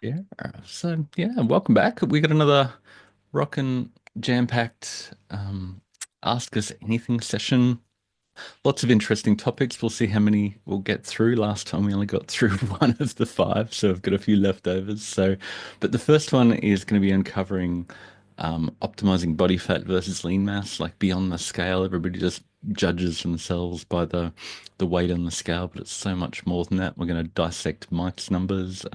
Yeah. So welcome back. We got another rockin' jam-packed Ask Us Anything session. Lots of interesting topics. We'll see how many we'll get through. Last time we only got through one of the five, so I've got a few leftovers. But the first one is going to be uncovering optimizing body fat versus lean mass, like beyond the scale. Everybody just judges themselves by the weight on the scale, but it's so much more than that. We're going to dissect Mike's numbers.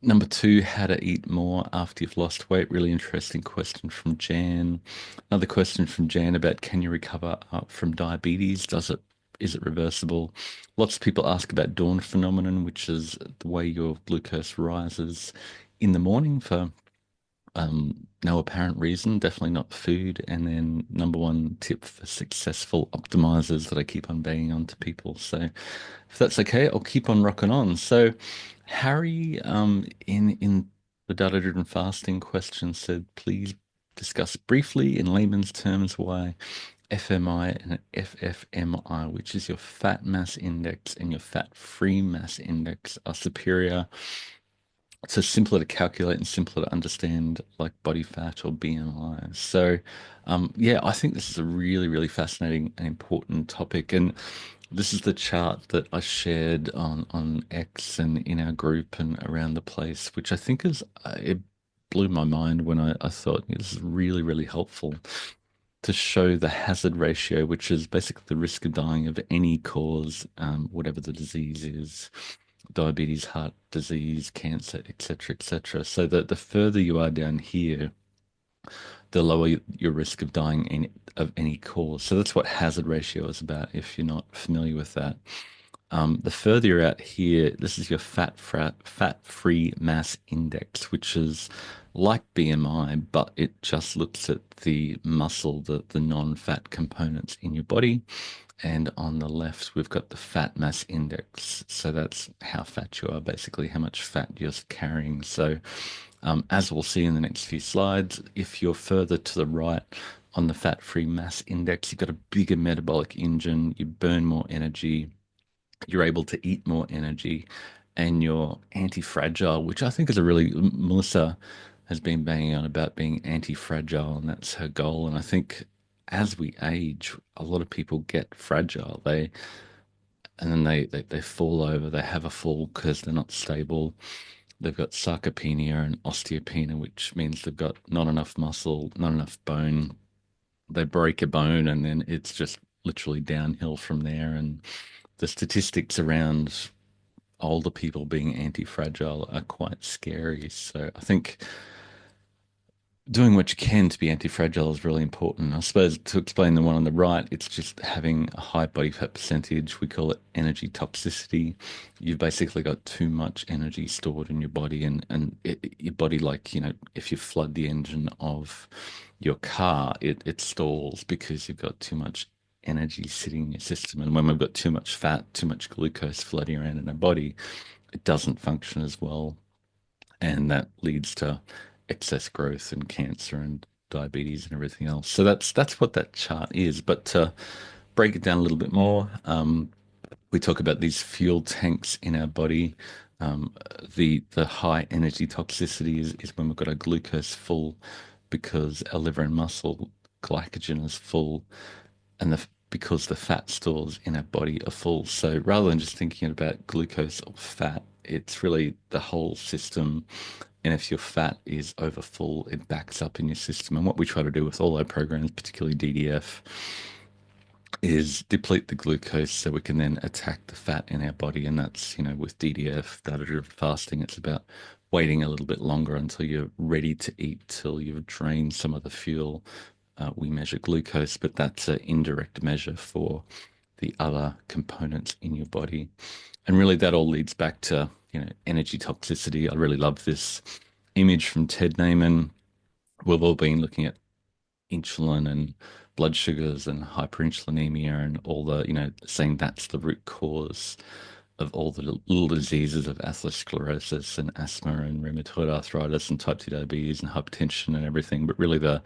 Number two, how to eat more after you've lost weight. Really interesting question from Jan. Another question from Jan about can you recover from diabetes? Is it reversible? Lots of people ask about dawn phenomenon, which is the way your glucose rises in the morning for no apparent reason, definitely not food. And then number one tip for successful optimizers that I keep on banging on to people. So if that's okay, I'll keep on rocking on. So Harry, in the data-driven fasting question said, please discuss briefly in layman's terms why FMI and FFMI, which is your fat mass index and your fat-free mass index, are superior. So simpler to calculate and simpler to understand, like body fat or BMI. Yeah, I think this is a really, really fascinating and important topic. And this is the chart that I shared on X and in our group and around the place, which I think it blew my mind when I thought this is really, really helpful to show the hazard ratio, which is basically the risk of dying of any cause, whatever the disease is, diabetes, heart disease, cancer, etc., etc. So that the further you are down here, the lower your risk of dying of any cause. So that's what hazard ratio is about, if you're not familiar with that. The further you're out here, this is your fat-free mass index, which is like BMI, but it just looks at the muscle, the non-fat components in your body. And on the left, we've got the fat mass index. So that's how fat you are, basically, how much fat you're carrying. As we'll see in the next few slides, if you're further to the right on the fat-free mass index, you've got a bigger metabolic engine, you burn more energy, you're able to eat more energy, and you're anti-fragile, which I think is a really, Melissa has been banging on about being anti-fragile, and that's her goal. And I think as we age, a lot of people get fragile. And then they fall over, they have a fall because they're not stable. They've got sarcopenia and osteopenia, which means they've got not enough muscle, not enough bone. They break a bone, and then it's just literally downhill from there. And the statistics around older people being anti-fragile are quite scary. So I think doing what you can to be anti-fragile is really important. I suppose to explain the one on the right, it's just having a high body fat percentage. We call it energy toxicity. You've basically got too much energy stored in your body, and your body, like, if you flood the engine of your car, it stalls because you've got too much energy sitting in your system. And when we've got too much fat, too much glucose floating around in our body, it doesn't function as well, and that leads to excess growth and cancer and diabetes and everything else. So that's what that chart is. But to break it down a little bit more, we talk about these fuel tanks in our body. The high energy toxicity is when we've got our glucose full because our liver and muscle glycogen is full, and because the fat stores in our body are full. So rather than just thinking about glucose or fat, it's really the whole system. And if your fat is over full, it backs up in your system. And what we try to do with all our programs, particularly DDF, is deplete the glucose so we can then attack the fat in our body. And that's, with DDF, data-driven fasting, it's about waiting a little bit longer until you're ready to eat, till you've drained some of the fuel. We measure glucose, but that's an indirect measure for the other components in your body. And really, that all leads back to, energy toxicity. I really love this image from Ted Naiman. We've all been looking at insulin and blood sugars and hyperinsulinemia and all the, saying that's the root cause of all the little diseases of atherosclerosis and asthma and rheumatoid arthritis and type 2 diabetes and hypertension and everything. But really the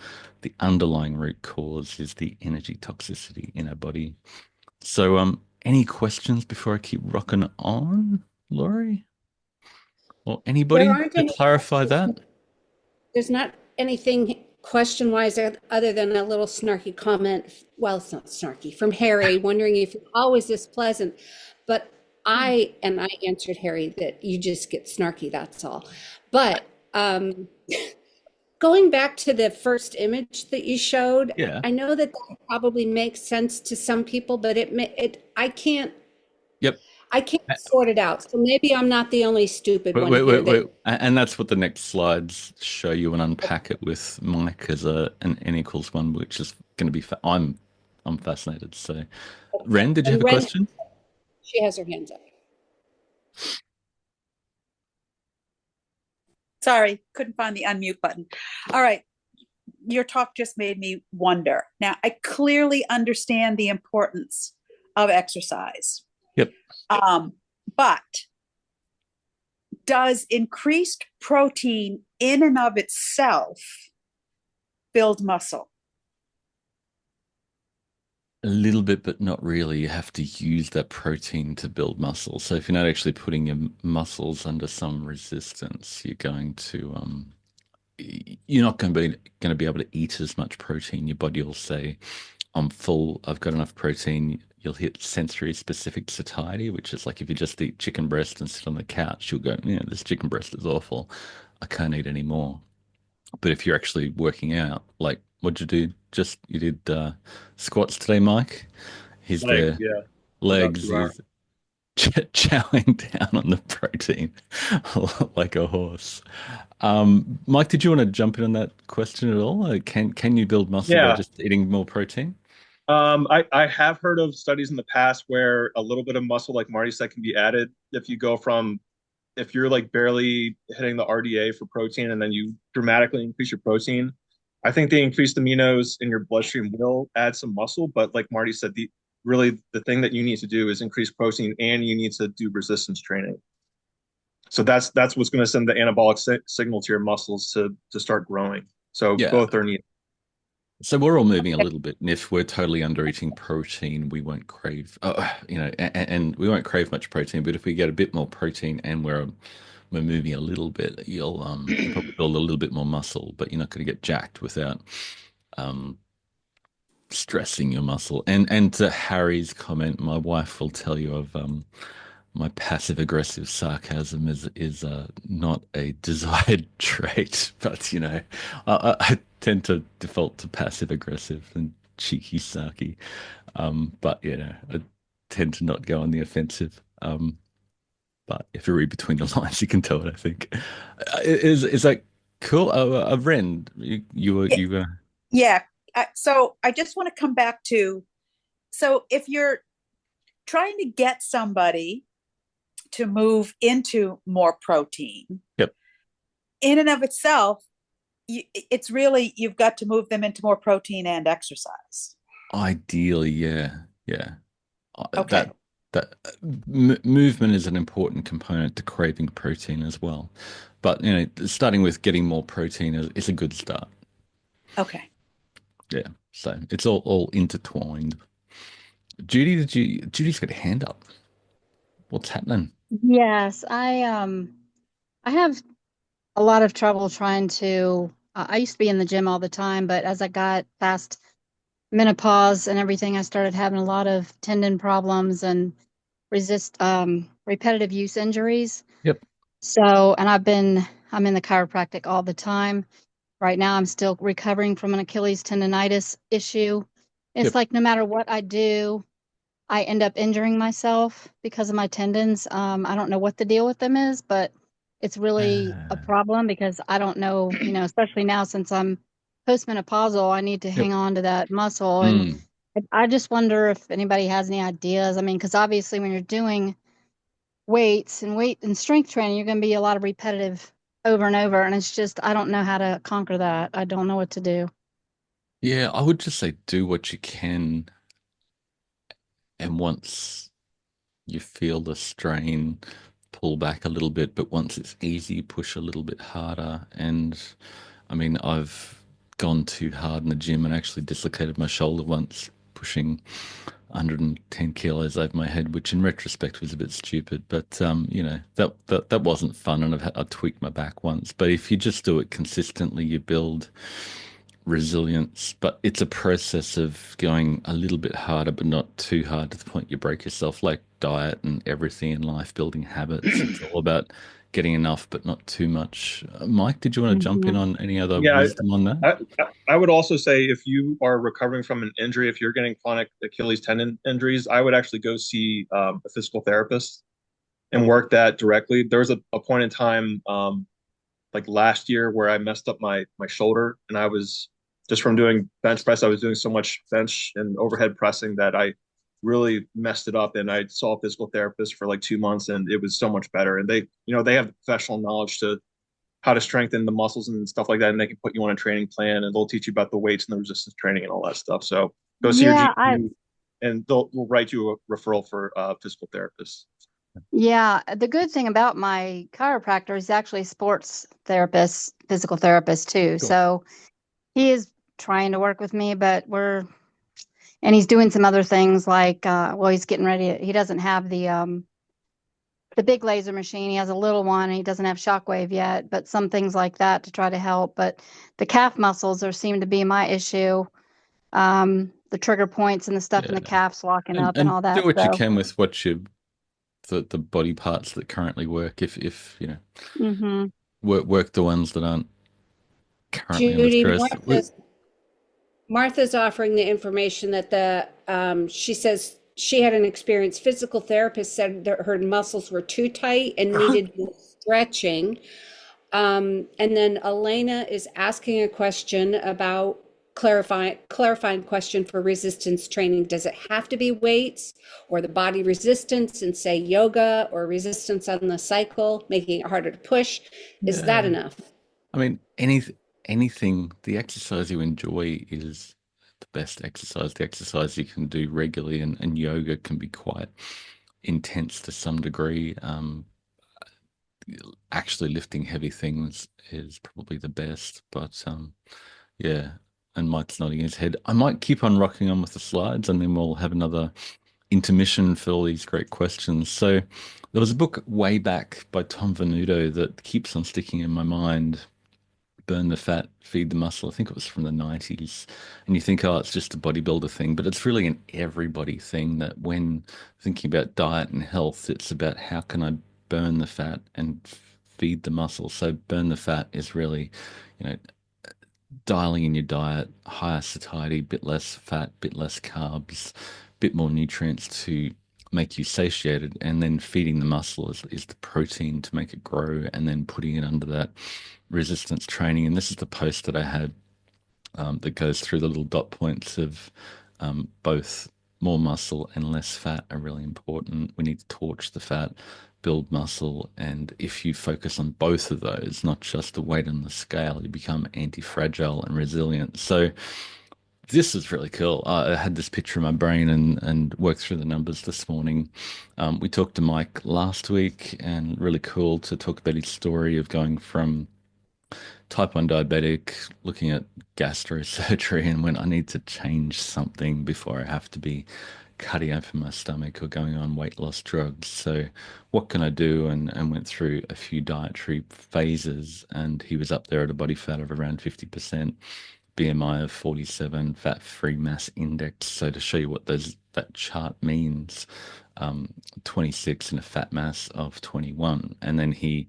underlying root cause is the energy toxicity in our body. So any questions before I keep rocking on, Laurie? Or There anybody aren't to any clarify questions. that? There's not anything question-wise other than a little snarky comment. Well, it's not snarky from Harry, wondering if you're always this pleasant. But I answered Harry that you just get snarky, that's all. But going back to the first image that you showed, Yeah. I know that that probably makes sense to some people, but Yep. I can't sort it out. So maybe I'm not the only stupid Wait, one wait, here wait, that wait. And that's what the next slides show you and unpack it with Mike as an n equals one, which is going to be. I'm fascinated. So, Ren, did you have and a Ren, question? she has her hands up. Sorry, couldn't find the unmute button. All right. Your talk just made me wonder. Now, I clearly understand the importance of exercise. Yep. But does increased protein in and of itself build muscle? A little bit, but not really. You have to use that protein to build muscle. So if you're not actually putting your muscles under some resistance, you're not going to be able to eat as much protein. Your body will say, "I'm full. I've got enough protein." You'll hit sensory specific satiety, which is like if you just eat chicken breast and sit on the couch, you'll go, "Yeah, this chicken breast is awful. I can't eat any more." But if you're actually working out, like what'd you do? Just you did squats today, Mike. He's Legs, there, yeah, for about legs. 2 hours. He's chowing down on the protein like a horse. Mike, did you want to jump in on that question at all? Can you build muscle by Yeah, just eating more protein? I have heard of studies in the past where a little bit of muscle, like Marty said, can be added if you go from if you're like barely hitting the RDA for protein and then you dramatically increase your protein. I think the increased aminos in your bloodstream will add some muscle, but like Marty said, the thing that you need to do is increase protein and you need to do resistance training. So that's what's going to send the anabolic signal to your muscles to start growing. So Yeah. both are needed. So we're all moving a little bit, and if we're totally under eating protein, we won't crave, and we won't crave much protein. But if we get a bit more protein and we're moving a little bit, you'll probably build a little bit more muscle, but you're not going to get jacked without um stressing your muscle. And to Harry's comment, my wife will tell you of my passive aggressive sarcasm is not a desired trait, but I tend to default to passive aggressive and cheeky sarky. But I tend to not go on the offensive. But if you read between the lines, you can tell it, I think. Is that cool? Ren, you were Yeah. So I just want to come back to, so if you're trying to get somebody to move into more protein, yep. in and of itself, it's really, you've got to move them into more protein and exercise. Ideally, yeah, yeah. Okay. That movement is an important component to craving protein as well. But starting with getting more protein is a good start. Okay. Yeah. So it's all intertwined. Judy's got a hand up. What's happening? Yes, I have a lot of trouble trying to I used to be in the gym all the time, but as I got past menopause and everything, I started having a lot of tendon problems and repetitive use injuries. Yep. So, and I'm in the chiropractic all the time. Right now I'm still recovering from an Achilles tendonitis issue. It's Yep. like no matter what I do, I end up injuring myself because of my tendons. I don't know what the deal with them is, but it's really a Uh, problem because I don't know, especially now since I'm postmenopausal, I need to yep. hang on to that muscle. And Mm. I just wonder if anybody has any ideas. I mean, because obviously when you're doing weight and strength training, you're going to be a lot of repetitive over and over. And it's just, I don't know how to conquer that. I don't know what to do. Yeah, I would just say do what you can, and once you feel the strain, pull back a little bit, but once it's easy, push a little bit harder. And I mean, I've gone too hard in the gym and actually dislocated my shoulder once pushing 110 kilos over my head, which in retrospect was a bit stupid. But that wasn't fun, and I tweaked my back once. But if you just do it consistently, you build resilience. But it's a process of going a little bit harder, but not too hard to the point you break yourself. Like diet and everything in life, building habits. It's all about getting enough, but not too much. Mike, did you want to jump in Mhm. on any other Yeah, wisdom on that? I would also say if you are recovering from an injury, if you're getting chronic Achilles tendon injuries, I would actually go see a physical therapist and work that directly. There was a point in time, like last year, where I messed up my shoulder, and I was just from doing bench press. I was doing so much bench and overhead pressing that I really messed it up. And I saw a physical therapist for like 2 months, and it was so much better. And they have the professional knowledge to how to strengthen the muscles and stuff like that, and they can put you on a training plan, and they'll teach you about the weights and the resistance training and all that stuff. So go see your Yeah, I GP, and they'll write you a referral for a physical therapist. yeah, the good thing about my chiropractor is actually a sports therapist, physical therapist too. Cool. So he is trying to work with me, but and he's doing some other things like well, he's getting ready. He doesn't have the big laser machine. He has a little one and he doesn't have shockwave yet, but some things like that to try to help. But the calf muscles are seem to be my issue. The trigger points and the stuff in the Yeah. calves locking And up and all do that. what you So, can with what you the body parts that currently work. If hmm work the ones that aren't currently under Judy, stress. Martha's offering the information that she says she had an experience. Physical therapist said that her muscles were too tight and needed stretching. And then Elena is asking a question about clarifying question for resistance training. Does it have to be weights or the body resistance and say yoga or resistance on the cycle, making it harder to push? Is that Yeah. enough? I mean, anything, the exercise you enjoy is the best exercise. The exercise you can do regularly, and yoga can be quite intense to some degree. Actually lifting heavy things is probably the best, but yeah. And Mike's nodding his head. I might keep on rocking on with the slides, and then we'll have another intermission for all these great questions. So there was a book way back by Tom Venuto that keeps on sticking in my mind. Burn the fat, feed the muscle. I think it was from the 90s. And you think, oh, it's just a bodybuilder thing, but it's really an everybody thing that when thinking about diet and health, it's about how can I burn the fat and feed the muscle. So burn the fat is really, you know, dialing in your diet, higher satiety, bit less fat, bit less carbs, bit more nutrients to make you satiated, and then feeding the muscle is the protein to make it grow, and then putting it under that resistance training. And this is the post that I had that goes through the little dot points of both more muscle and less fat are really important. We need to torch the fat, build muscle, and if you focus on both of those, not just the weight on the scale, you become anti-fragile and resilient. So this is really cool. I had this picture in my brain and worked through the numbers this morning. We talked to Mike last week, and really cool to talk about his story of going from type 1 diabetic, looking at gastrosurgery, and when I need to change something before I have to be cutting open my stomach or going on weight loss drugs. So what can I do? And went through a few dietary phases, and he was up there at a body fat of around 50%, BMI of 47, fat-free mass index. So to show you what that chart means, 26 and a fat mass of 21. And then he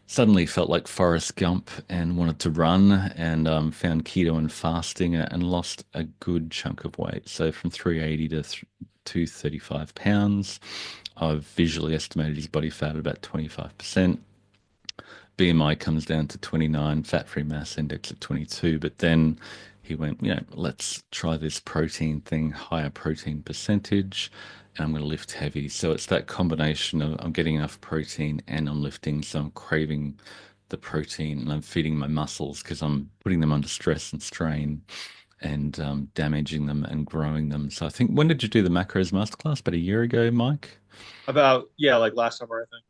suddenly felt like Forrest Gump and wanted to run, and found keto and fasting, and lost a good chunk of weight. So from 380 to 235 pounds. I've visually estimated his body fat at about 25%. BMI comes down to 29, fat-free mass index at 22. But then he went, let's try this protein thing, higher protein percentage, and I'm going to lift heavy. So it's that combination of I'm getting enough protein and I'm lifting, so I'm craving the protein and I'm feeding my muscles because I'm putting them under stress and strain and damaging them and growing them. So I think, when did you do the macros masterclass? About a year ago, Mike? About, yeah, like last summer, I think.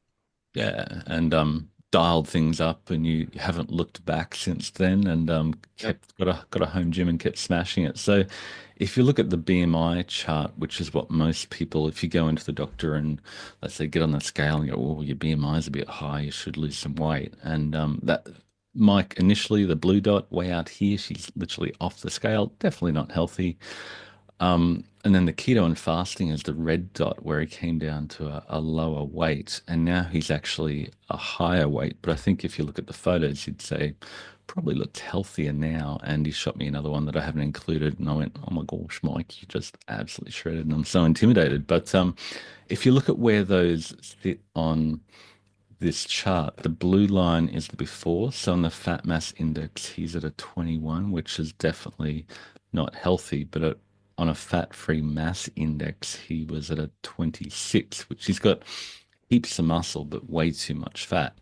Yeah, and dialed things up and you haven't looked back since then, and Yep. kept got a home gym and kept smashing it. So if you look at the BMI chart, which is what most people, if you go into the doctor and let's say get on the scale and go, oh, your BMI is a bit high, you should lose some weight. And that Mike, initially the blue dot way out here, she's literally off the scale, definitely not healthy. And then the keto and fasting is the red dot where he came down to a lower weight, and now he's actually a higher weight. But I think if you look at the photos, you'd say probably looks healthier now. And he shot me another one that I haven't included, and I went, "Oh my gosh, Mike, you just absolutely shredded," and I'm so intimidated. But if you look at where those sit on this chart, the blue line is the before. So on the fat mass index, he's at a 21, which is definitely not healthy. But on a fat-free mass index, he was at a 26, which he's got heaps of muscle, but way too much fat.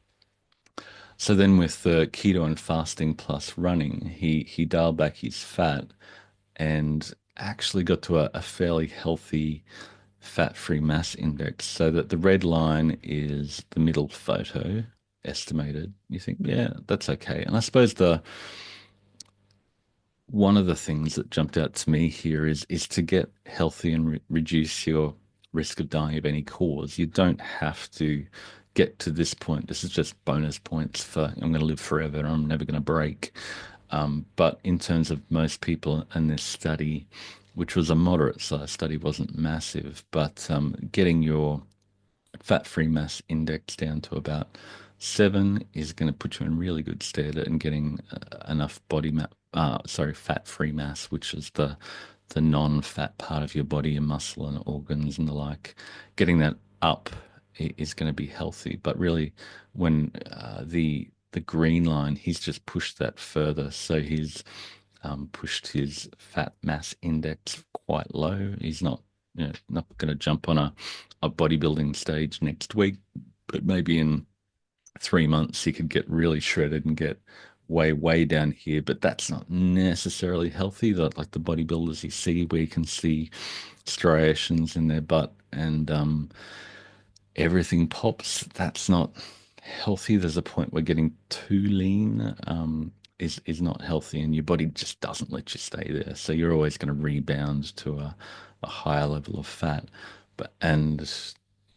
So then with the keto and fasting plus running, he dialed back his fat and actually got to a fairly healthy fat-free mass index, so that the red line is the middle photo estimated. You think, yeah, that's okay. And I suppose the one of the things that jumped out to me here is to get healthy and reduce your risk of dying of any cause. You don't have to get to this point. This is just bonus points for I'm going to live forever and I'm never going to break. But in terms of most people in this study, which was a moderate size study, wasn't massive, but getting your fat-free mass index down to about 7 is going to put you in really good stead and getting enough fat-free mass, which is the non-fat part of your body, your muscle and organs and the like. Getting that up is going to be healthy. But really, when the green line, he's just pushed that further. So he's pushed his fat mass index quite low. He's not going to jump on a bodybuilding stage next week, but maybe in 3 months he could get really shredded and get way down here. But that's not necessarily healthy. Like the bodybuilders you see, where you can see striations in their butt and everything pops. That's not healthy. There's a point where getting too lean is not healthy, and your body just doesn't let you stay there. So you're always going to rebound to a higher level of fat. And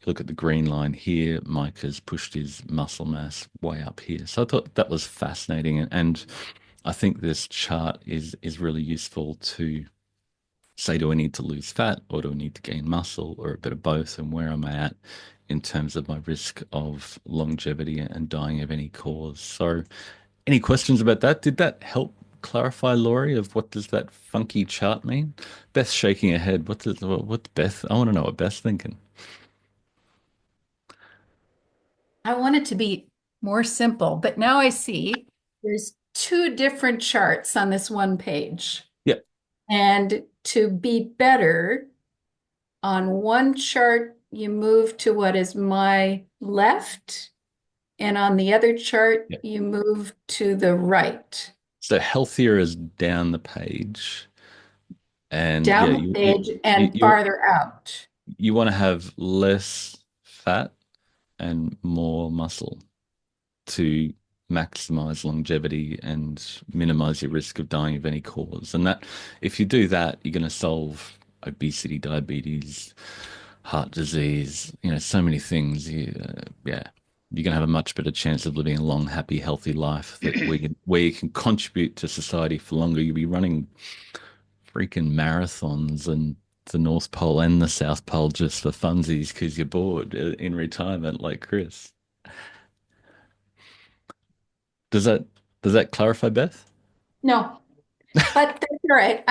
look at the green line here. Mike has pushed his muscle mass way up here. So I thought that was fascinating, and I think this chart is really useful to say, do I need to lose fat or do I need to gain muscle or a bit of both? And where am I at in terms of my risk of longevity and dying of any cause? So, any questions about that? Did that help clarify, Laurie, of what does that funky chart mean? Beth's shaking her head. What's Beth? I want to know what Beth's thinking. I want it to be more simple, but now I see there's two different charts on this one page. Yeah. And to be better, on one chart, you move to what is my left, and on the other chart, Yeah. you move to the right. So healthier is down the page, and yeah, Down the page and farther out. you want to have less fat and more muscle to maximize longevity and minimize your risk of dying of any cause. And that, if you do that, you're going to solve obesity, diabetes, heart disease, so many things. Yeah, you're going to have a much better chance of living a long, happy, healthy life where you can contribute to society for longer. You'll be running freaking marathons and the North Pole and the South Pole just for funsies because you're bored in retirement, like Chris. Does that does that clarify, Beth? No, but that's all right.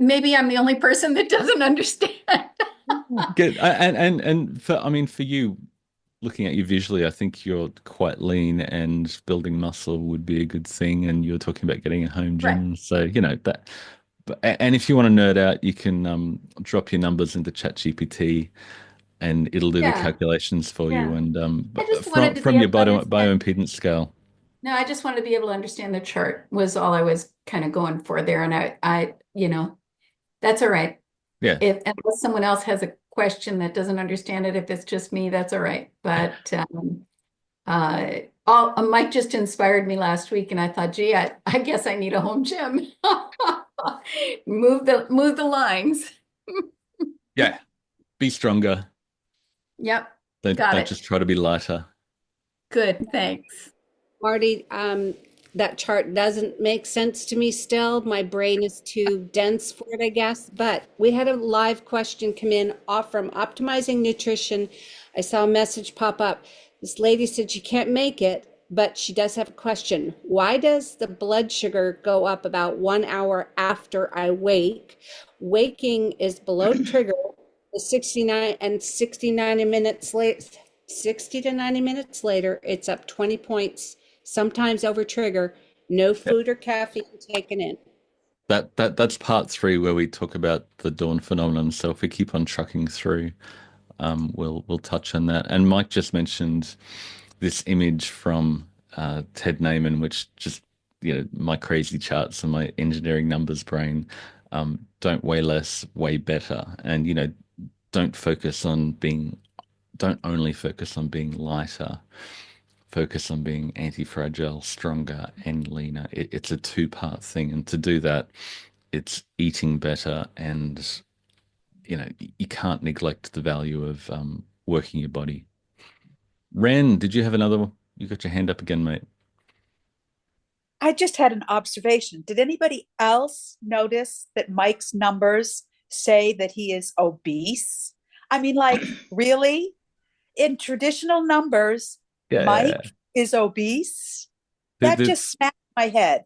Maybe I'm the only person that doesn't understand. Good. And for I mean for you, looking at you visually, I think you're quite lean and building muscle would be a good thing. And you're talking about getting a home Right. gym, so that. And if you want to nerd out, you can drop your numbers into ChatGPT, and it'll do the Yeah. calculations for you. Yeah. And I just wanted to from be your able to understand. bioimpedance scale. No, I just wanted to be able to understand the chart was all I was kind of going for there. And that's all right. Yeah. If unless someone else has a question that doesn't understand it, if it's just me, that's all right. But Mike just inspired me last week, and I thought, gee, I guess I need a home gym. Move the lines. Yeah, be stronger. Yep, got Don't it. just try to be lighter. Good, thanks. Marty, that chart doesn't make sense to me still. My brain is too dense for it, I guess. But we had a live question come in off from Optimizing Nutrition. I saw a message pop up. This lady said she can't make it, but she does have a question. Why does the blood sugar go up about 1 hour after I wake? Waking is below trigger. The 69 minutes late, 60 to 90 minutes later, it's up 20 points, sometimes over trigger. No Yeah. food or caffeine taken in. That's part three where we talk about the dawn phenomenon. So if we keep on trucking through, we'll touch on that. And Mike just mentioned this image from Ted Naiman, which just my crazy charts and my engineering numbers brain. Don't weigh less, weigh better, and don't focus on being don't only focus on being lighter. Focus on being anti-fragile, stronger, and leaner. It's a two-part thing, and to do that, it's eating better, and you can't neglect the value of working your body. Ren, did you have another? You got your hand up again, mate. I just had an observation. Did anybody else notice that Mike's numbers say that he is obese? I mean, like, really? In traditional numbers, Yeah, Mike is obese? the, That the, just smacked my head.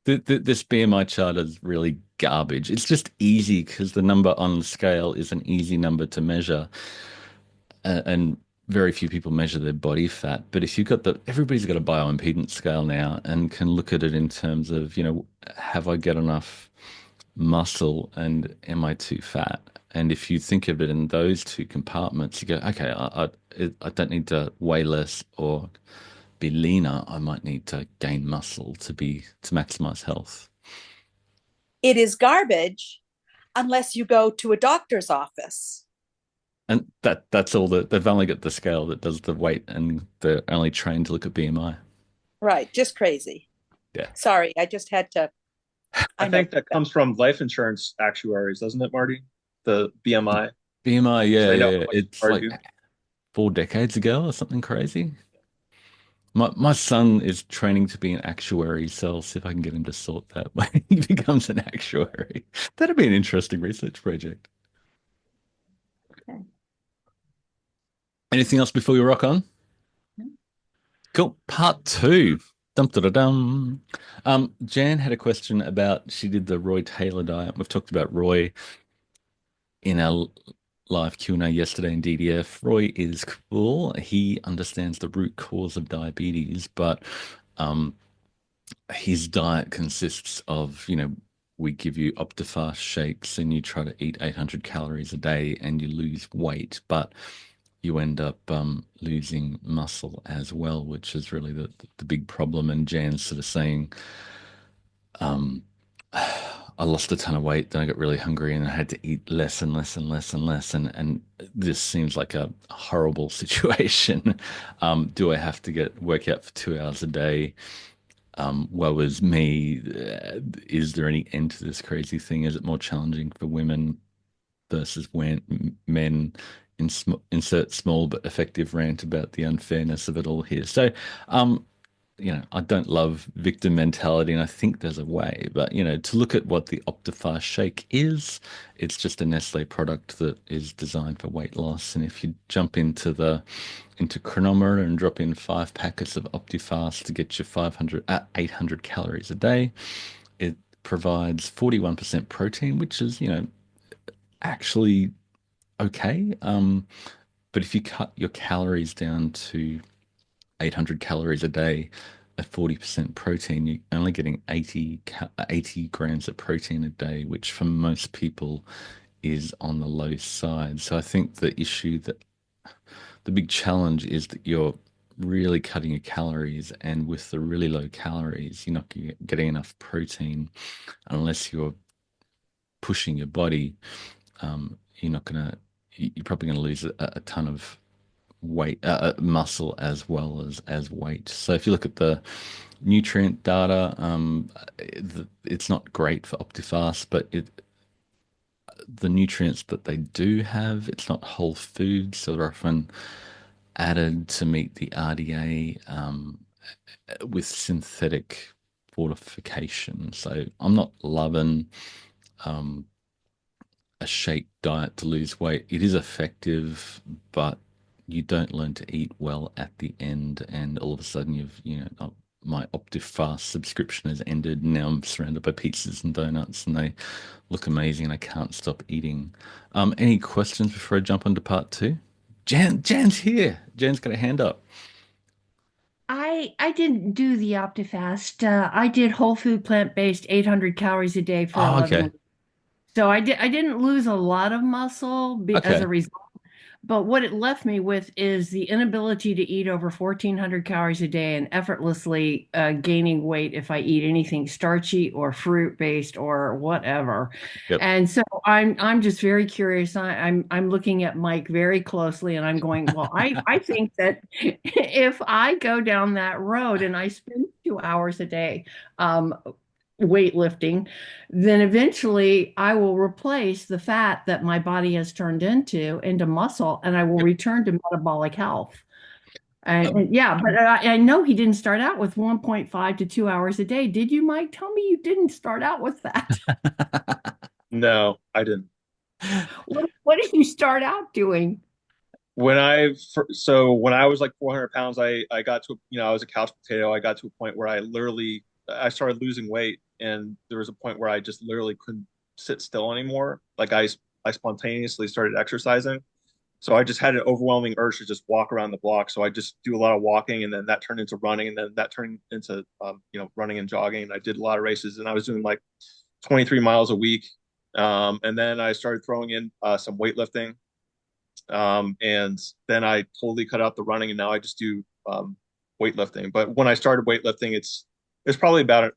this BMI chart is really garbage. It's just easy because the number on the scale is an easy number to measure, and very few people measure their body fat. But if you've got everybody's got a bioimpedance scale now and can look at it in terms of, have I got enough muscle and am I too fat? And if you think of it in those two compartments, you go, okay, I don't need to weigh less or be leaner. I might need to gain muscle to maximize health. It is garbage unless you go to a doctor's office. And that's all they've only got the scale that does the weight and they're only trained to look at BMI. Right, just crazy. Yeah. Sorry, I just had to. I I know think that comes from life insurance actuaries, doesn't it, Marty? The BMI, BMI, because yeah, they know yeah. how much to It's charge like you. 4 decades ago or something crazy. My son is training to be an actuary, so I'll see if I can get him to sort that when he becomes an actuary. That'd be an interesting research project. Okay. Anything else before we rock on? Cool. Part two. Dum da da dum. Jan had a question about she did the Roy Taylor diet. We've talked about Roy in our live Q&A yesterday in DDF. Roy is cool. He understands the root cause of diabetes, but um, his diet consists of, we give you Optifast shakes and you try to eat 800 calories a day and you lose weight, but you end up losing muscle as well, which is really the big problem. And Jan's sort of saying, um, I lost a ton of weight, then I got really hungry and I had to eat less and less and less and less. And this seems like a horrible situation. Do I have to work out for 2 hours a day? Woe is me. Is there any end to this crazy thing? Is it more challenging for women versus men? Insert small but effective rant about the unfairness of it all here. So, I don't love victim mentality, and I think there's a way, but to look at what the Optifast shake is, it's just a Nestle product that is designed for weight loss. And if you jump into Chronometer and drop in 5 packets of Optifast to get you 800 calories a day, it provides 41% protein, which is, actually okay. But if you cut your calories down to 800 calories a day at 40% protein, you're only getting 80 grams of protein a day, which for most people is on the low side. So I think the big challenge is that you're really cutting your calories, and with the really low calories, you're not getting enough protein unless you're pushing your body. You're not gonna, you're probably gonna lose a ton of muscle as well as weight. So if you look at the nutrient data, it's not great for Optifast, but the nutrients that they do have, it's not whole foods, so they're often added to meet the RDA with synthetic fortification. So I'm not loving um, a shake diet to lose weight. It is effective, but you don't learn to eat well at the end, and all of a sudden my OptiFast subscription has ended. Now I'm surrounded by pizzas and donuts, and they look amazing, and I can't stop eating. Any questions before I jump onto part two? Jan's here. Jan's got a hand up. I didn't do the OptiFast. I did whole food plant-based 800 calories a day for Oh, 11 okay. weeks. So I didn't lose a lot of muscle as Okay. a result. But what it left me with is the inability to eat over 1,400 calories a day and effortlessly gaining weight if I eat anything starchy or fruit based or whatever. Yep. And so I'm just very curious. I'm looking at Mike very closely, and I'm going, well, I think that if I go down that road and I spend 2 hours a day um, weightlifting, then eventually I will replace the fat that my body has turned into muscle, and I will Yep. return to metabolic health. Um, Yeah, but I know he didn't start out with 1.5 to 2 hours a day. Did you, Mike? Tell me you didn't start out with that. No, I didn't. What did you start out doing? When I was like 400 pounds, I got to, I was a couch potato. I got to a point where I started losing weight, and there was a point where I just literally couldn't sit still anymore. Like I spontaneously started exercising. So I just had an overwhelming urge to just walk around the block. So I just do a lot of walking, and then that turned into running, and then that turned into running and jogging. And I did a lot of races, and I was doing like 23 miles a week. And then I started throwing in some weightlifting. And then I totally cut out the running, and now I just do weightlifting. But when I started weightlifting, it's probably about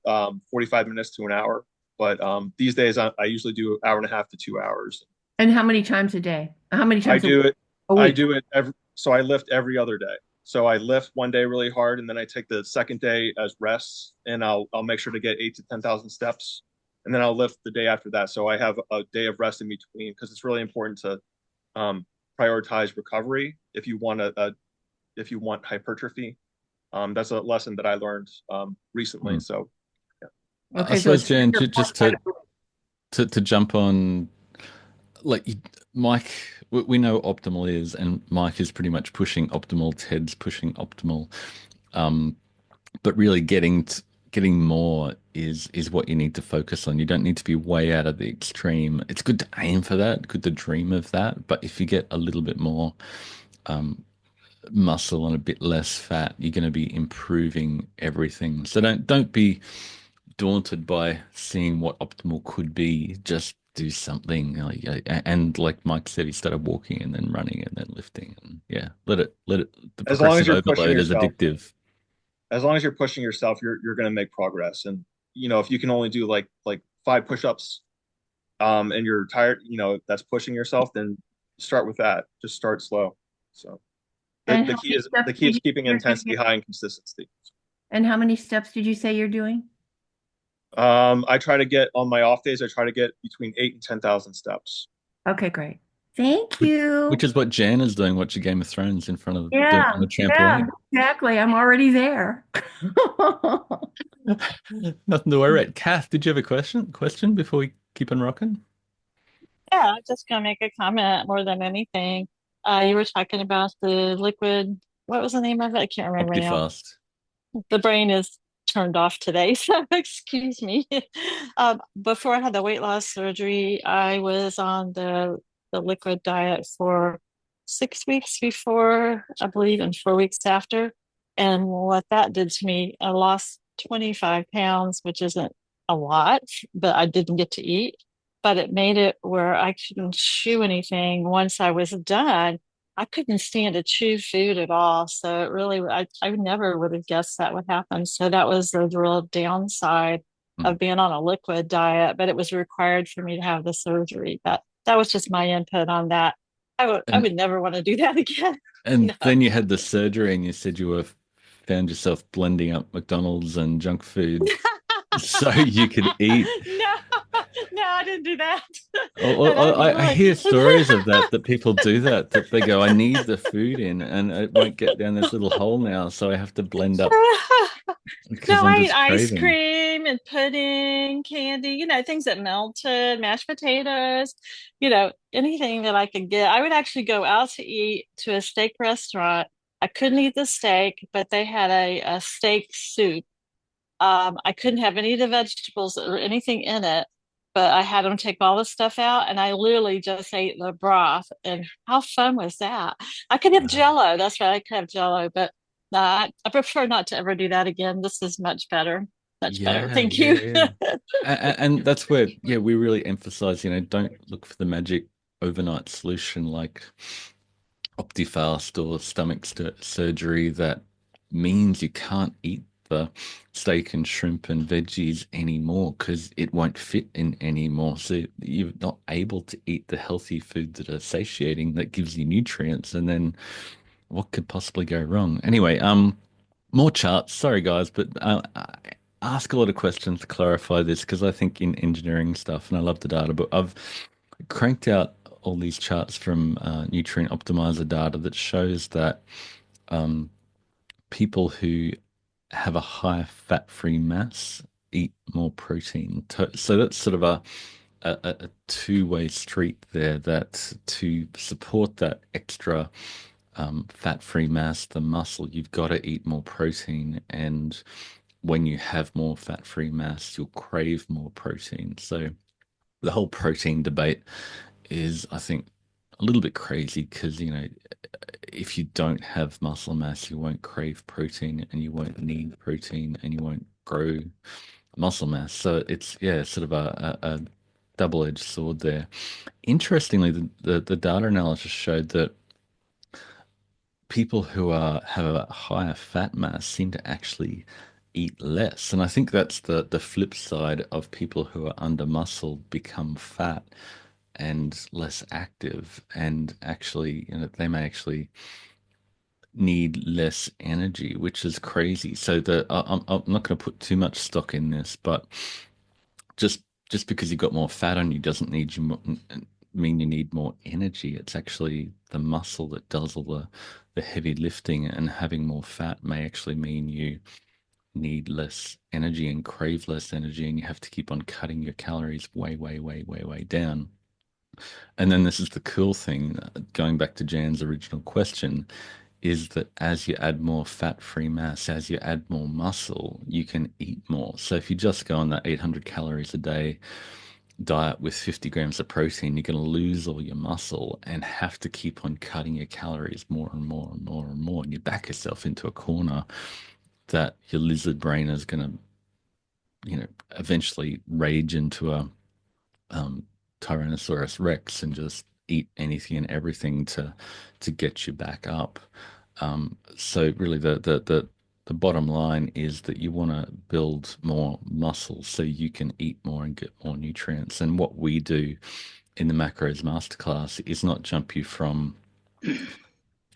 45 minutes to an hour. But these days, I usually do an hour and a half to 2 hours. And how many times a day? How many I times do it. a I week? do it so I lift every other day. So I lift one day really hard, and then I take the second day as rest, and I'll make sure to get 8 to 10,000 steps, and then I'll lift the day after that. So I have a day of rest in between, because it's really important to um, prioritize recovery if you want hypertrophy. That's a lesson that I learned recently. Hmm. So yeah. I Okay, so suppose, it's three Jan, or four just times. to jump on, like Mike, we know what optimal is, and Mike is pretty much pushing optimal. Ted's pushing optimal. Um, but really getting more is what you need to focus on. You don't need to be way out of the extreme. It's good to aim for that, good to dream of that. But if you get a little bit more um, muscle and a bit less fat, you're going to be improving everything. So don't be daunted by seeing what optimal could be. Just do something. And like Mike said, he started walking and then running and then lifting. And yeah, let it. The As long as progressive you're pushing overload is yourself, addictive. as long as you're pushing yourself, you're going to make progress. And if you can only do like 5 push-ups, and you're tired, that's pushing yourself, then start with that. Just start slow. So the, And the how key many is steps the key did is you keeping say you're intensity doing? high and consistency. And how many steps did you say you're doing? I try to get on my off days. I try to get between 8 and 10,000 steps. Okay, great. Thank Which you. is what Jan is doing, watching Game of Thrones in front of on Yeah, the yeah, trampoline. exactly. I'm already there. Nothing to worry about. Kath, did you have a question before we keep on rocking? Yeah, I'm just gonna make a comment more than anything. You were talking about the liquid. What was the name of it? I can't remember now. Optifast. The brain is turned off today, so excuse me. Before I had the weight loss surgery, I was on the liquid diet for 6 weeks before, I believe, and 4 weeks after. And what that did to me, I lost 25 pounds, which isn't a lot, but I didn't get to eat. But it made it where I couldn't chew anything once I was done. I couldn't stand to chew food at all. So it really, I never would have guessed that would happen. So that was the real downside Mm. of being on a liquid diet, but it was required for me to have the surgery. But that was just my input on that. I And would never want to do that again. and No. then you had the surgery and you said you were found yourself blending up McDonald's and junk food so you could eat. No, no, I didn't do that. Oh, And I would I really hear stories of that people do that they go, I need the food in and it won't get down this little hole now, so I have to blend up because No, I'm I eat just ice craving. cream and pudding, candy, things that melted, mashed potatoes, anything that I could get. I would actually go out to eat to a steak restaurant. I couldn't eat the steak, but they had a steak soup. I couldn't have any of the vegetables or anything in it, but I had them take all the stuff out, and I literally just ate the broth. And how fun was that? I could have Wow. Jello. That's right, I could have Jello, but I prefer not to ever do that again. This is much better. Much better. Yeah, Thank yeah, you. yeah. And that's where, yeah, we really emphasize, don't look for the magic overnight solution like Optifast or stomach surgery that means you can't eat the steak and shrimp and veggies anymore because it won't fit in anymore. So you're not able to eat the healthy food that are satiating, that gives you nutrients, and then what could possibly go wrong? Anyway, more charts. Sorry, guys, but I ask a lot of questions to clarify this because I think in engineering stuff, and I love the data, but I've cranked out all these charts from Nutrient Optimizer data that shows that um, people who have a higher fat-free mass eat more protein. So that's sort of a two-way street there. That to support that extra fat-free mass, the muscle, you've got to eat more protein. And when you have more fat-free mass, you'll crave more protein. So the whole protein debate is, I think, a little bit crazy because, if you don't have muscle mass, you won't crave protein and you won't need protein and you won't grow muscle mass. So it's, yeah, sort of a double-edged sword there. Interestingly, the data analysis showed that people who have a higher fat mass seem to actually eat less. And I think that's the flip side of people who are under muscle become fat and less active, and actually, they may actually need less energy, which is crazy. So I'm not going to put too much stock in this, but just just because you've got more fat on you doesn't mean you need more energy. It's actually the muscle that does all the heavy lifting, and having more fat may actually mean you need less energy and crave less energy, and you have to keep on cutting your calories way, way, way, way, way down. And then this is the cool thing, going back to Jan's original question, is that as you add more fat-free mass, as you add more muscle, you can eat more. So if you just go on that 800 calories a day diet with 50 grams of protein, you're going to lose all your muscle and have to keep on cutting your calories more and more and more and more. And you back yourself into a corner that your lizard brain is going to, eventually rage into a um, Tyrannosaurus Rex and just eat anything and everything to get you back up. So really, the bottom line is that you want to build more muscle so you can eat more and get more nutrients. And what we do in the macros masterclass is not jump you from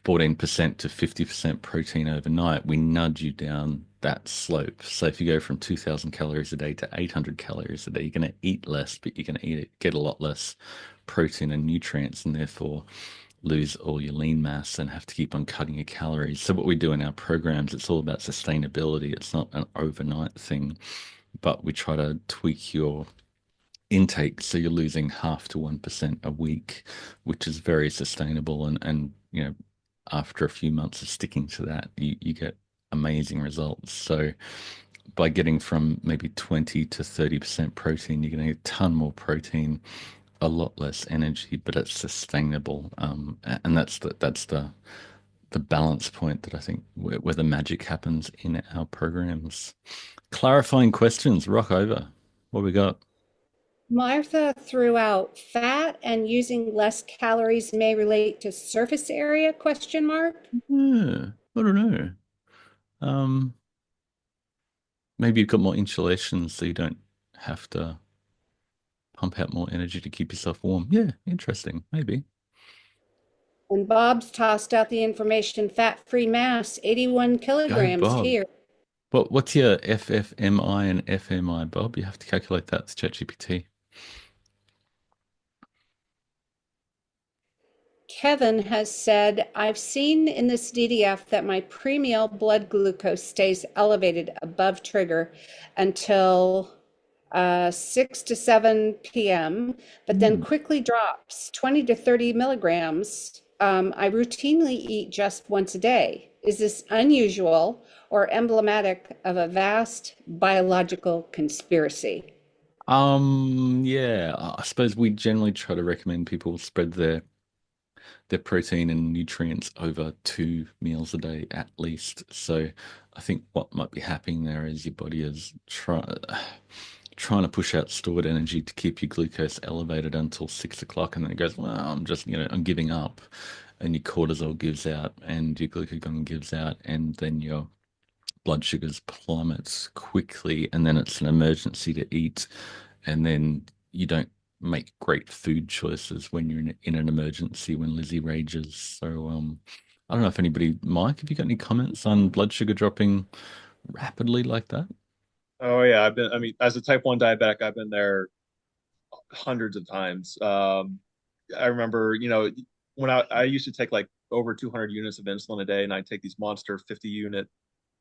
14% to 50% protein overnight. We nudge you down that slope. So if you go from 2,000 calories a day to 800 calories a day, you're going to eat less, but you're going to get a lot less protein and nutrients, and therefore lose all your lean mass and have to keep on cutting your calories. So what we do in our programs, it's all about sustainability. It's not an overnight thing, but we try to tweak your intake so you're losing half to 1% a week, which is very sustainable. And after a few months of sticking to that, you get amazing results. So by getting from maybe 20 to 30% protein, you're getting a ton more protein, a lot less energy, but it's sustainable. And that's the balance point that I think where the magic happens in our programs. Clarifying questions, rock over. What we got? Martha threw out fat and using less calories may relate to surface area, question mark. Yeah, I don't know. Um, Maybe you've got more insulation so you don't have to pump out more energy to keep yourself warm. Yeah, interesting. Maybe. And Bob's tossed out the information, fat-free mass, 81 Go, kilograms Bob. here. What's your FFMI and FMI, Bob? You have to calculate that. It's ChatGPT. Kevin has said, I've seen in this DDF that my pre-meal blood glucose stays elevated above trigger until 6 to 7 p.m., but then quickly drops 20 to 30 milligrams. I routinely eat just once a day. Is this unusual or emblematic of a vast biological conspiracy? Yeah, I suppose we generally try to recommend people spread their protein and nutrients over 2 meals a day at least. So I think what might be happening there is your body is trying to push out stored energy to keep your glucose elevated until 6 o'clock, and then it goes, well, I'm giving up, and your cortisol gives out, and your glucagon gives out, and then your blood sugars plummets quickly, and then it's an emergency to eat, and then you don't make great food choices when you're in an emergency when Lizzie rages. So I don't know if anybody, Mike, have you got any comments on blood sugar dropping rapidly like that? Oh yeah, I mean, as a type 1 diabetic, I've been there hundreds of times. I remember, when I used to take like over 200 units of insulin a day, and I'd take these monster 50 to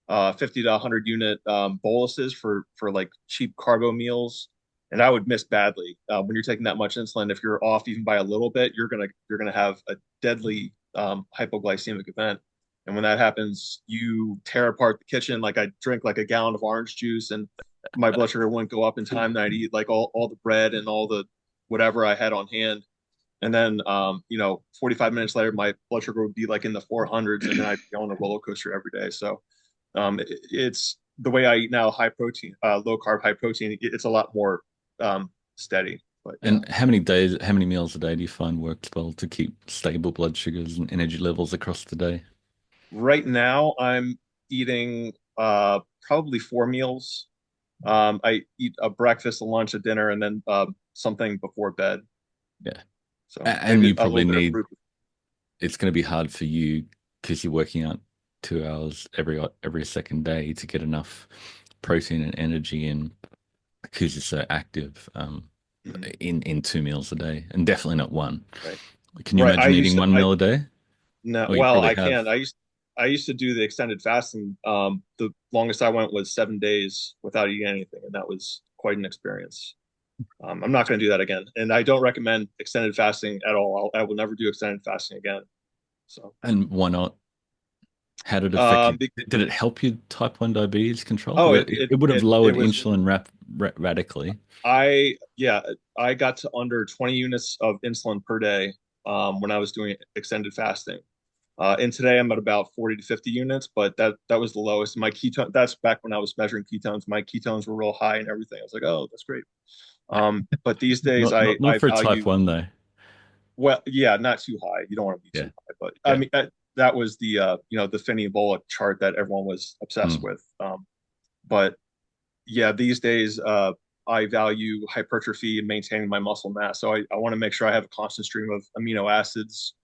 100 unit boluses for like cheap carbo meals, and I would miss badly. When you're taking that much insulin, if you're off even by a little bit, you're gonna have a deadly hypoglycemic event. And when that happens, you tear apart the kitchen. Like I drink like a gallon of orange juice, and my blood sugar wouldn't go up in time. And I'd eat like all the bread and all the whatever I had on hand. And then, 45 minutes later, my blood sugar would be like in the 400s, and then I'd be on a roller coaster every day. So it's the way I eat now, high protein, low carb, high protein. It's a lot more steady. But yeah. And how many meals a day do you find works well to keep stable blood sugars and energy levels across the day? Right now, I'm eating probably 4 meals. I eat a breakfast, a lunch, a dinner, and then something before bed. Yeah. So And maybe you a little probably bit of need, fruit. it's going to be hard for you because you're working out 2 hours every second day to get enough protein and energy in because you're so active Mhm. in 2 meals a day, and definitely not one. Right. Can you Right. imagine eating one I meal a day? no, Oh, you well, probably I have. can. I used to do the extended fasting. The longest I went was 7 days without eating anything, and that was quite an experience. I'm not going to do that again, and I don't recommend extended fasting at all. I will never do extended fasting again. So, And why not? How did it affect you? um, be, Did it help your type 1 diabetes control? oh, Because it would have it lowered was insulin radically. yeah, I got to under 20 units of insulin per day when I was doing extended fasting. And today I'm at about 40 to 50 units, but that was the lowest. My ketone, that's back when I was measuring ketones. My ketones were real high and everything. I was like, oh, that's great. But these days Not I for a type value, 1 though. well, yeah, not too high. You don't want to be Yeah. too high, but I Yeah. mean, that was the, the Finney Bullock chart that everyone was obsessed Mm. with. But yeah, these days, I value hypertrophy and maintaining my muscle mass. So I want to make sure I have a constant stream of amino acids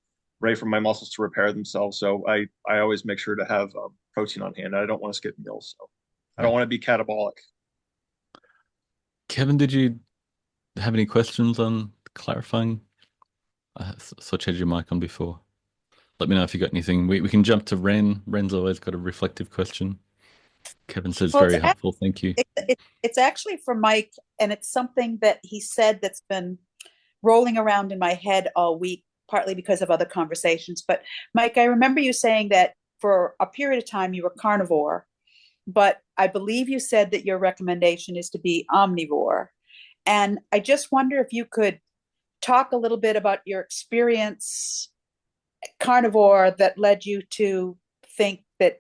ready for my muscles to repair themselves. So I always make sure to have protein on hand. I don't want to skip meals. So I don't Yeah. want to be catabolic. Kevin, did you have any questions on clarifying? I thought you had your mic on before. Let me know if you got anything. We can jump to Ren. Ren's always got a reflective question. Kevin says Well, very helpful. Thank you. it's actually for Mike, and it's something that he said that's been rolling around in my head all week, partly because of other conversations. But Mike, I remember you saying that for a period of time you were carnivore, but I believe you said that your recommendation is to be omnivore. And I just wonder if you could talk a little bit about your experience carnivore that led you to think that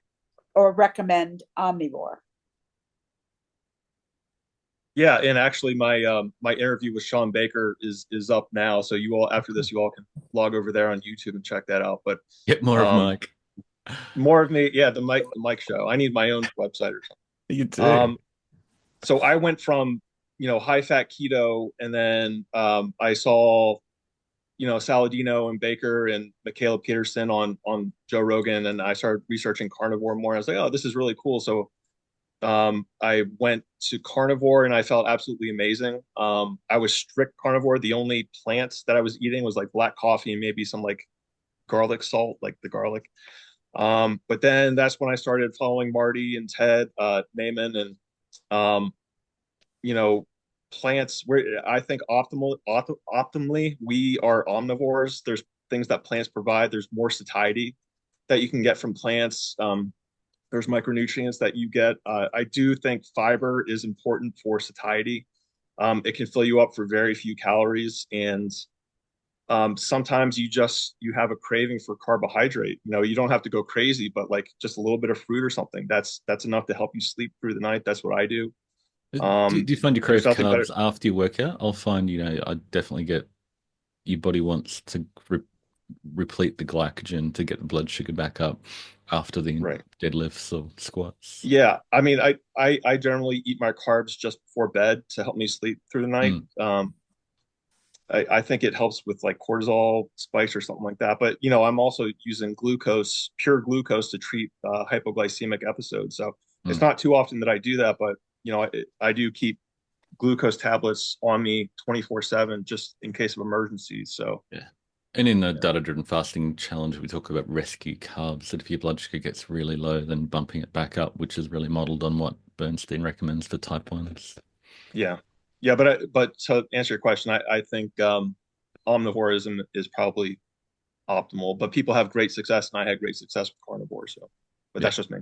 or recommend omnivore. Yeah, and actually my interview with Sean Baker is up now. So you all after this, you all can log over there on YouTube and check that out. But Get more of um Mike. more of me, yeah, the Mike show. I need my own website or something. You do. So I went from high fat keto, and then I saw Saladino and Baker and Michaela Peterson on Joe Rogan, and I started researching carnivore more. I was like, oh, this is really cool. So I went to carnivore and I felt absolutely amazing. I was strict carnivore. The only plants that I was eating was like black coffee and maybe some like garlic salt, like the garlic. But then that's when I started following Marty and Ted, Naaman, and um, you know, plants. I think optimally, we are omnivores. There's things that plants provide. There's more satiety that you can get from plants. There's micronutrients that you get. I do think fiber is important for satiety. It can fill you up for very few calories, and sometimes you have a craving for carbohydrate. You don't have to go crazy, but like just a little bit of fruit or something. That's enough to help you sleep through the night. That's what I do. Do you find you There's crave nothing better. carbs after you work out? I'll find, I definitely get your body wants to replete the glycogen to get the blood sugar back up after the Right. deadlifts or squats. Yeah. I mean, I generally eat my carbs just before bed to help me sleep through the night. Mm. I think it helps with like cortisol spikes or something like that. But I'm also using pure glucose to treat hypoglycemic episodes. So it's Mm. not too often that I do that, but I do keep glucose tablets on me 24/7 just in case of emergencies. So Yeah. And in the yeah, data-driven fasting challenge, we talk about rescue carbs, that if your blood sugar gets really low, then bumping it back up, which is really modeled on what Bernstein recommends for type 1s. yeah, yeah. But to answer your question, I think omnivorism is probably optimal. But people have great success, and I had great success with carnivore. So, but Yeah. that's just me.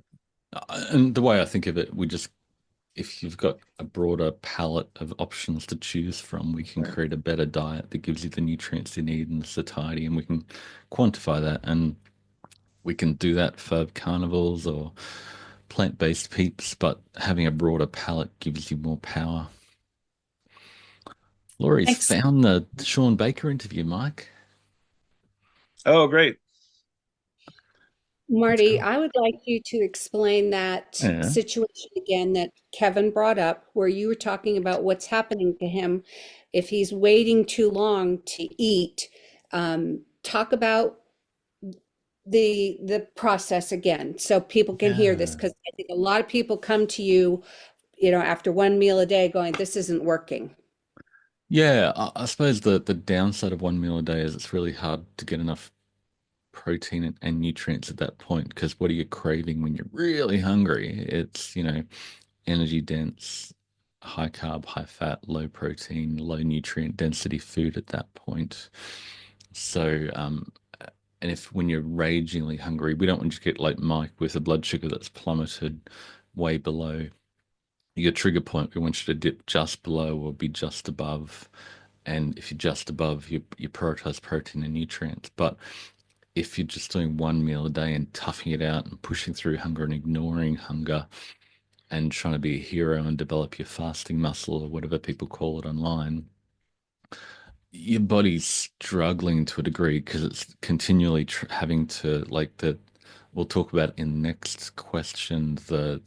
And the way I think of it, if you've got a broader palette of options to choose from, we can Right. create a better diet that gives you the nutrients you need and the satiety, and we can quantify that. And we can do that for carnivores or plant-based peeps, but having a broader palette gives you more power. Laurie's Thanks. found the Sean Baker interview, Mike. Oh, great. That's Marty, cool. I would like you to explain that Yeah. situation again that Kevin brought up, where you were talking about what's happening to him if he's waiting too long to eat. Talk about the process again, so people can hear this, Yeah. because I think a lot of people come to you, after one meal a day, going, "This isn't working." Yeah, I suppose the downside of one meal a day is it's really hard to get enough protein and nutrients at that point, because what are you craving when you're really hungry? It's, energy dense, high carb, high fat, low protein, low nutrient density food at that point. So, and if when you're ragingly hungry, we don't want you to get like Mike with a blood sugar that's plummeted way below your trigger point. We want you to dip just below or be just above. And if you're just above, you prioritize protein and nutrients. But if you're just doing one meal a day and toughing it out and pushing through hunger and ignoring hunger and trying to be a hero and develop your fasting muscle or whatever people call it online, your body's struggling to a degree because it's continually having to, like, we'll talk about in the next question, the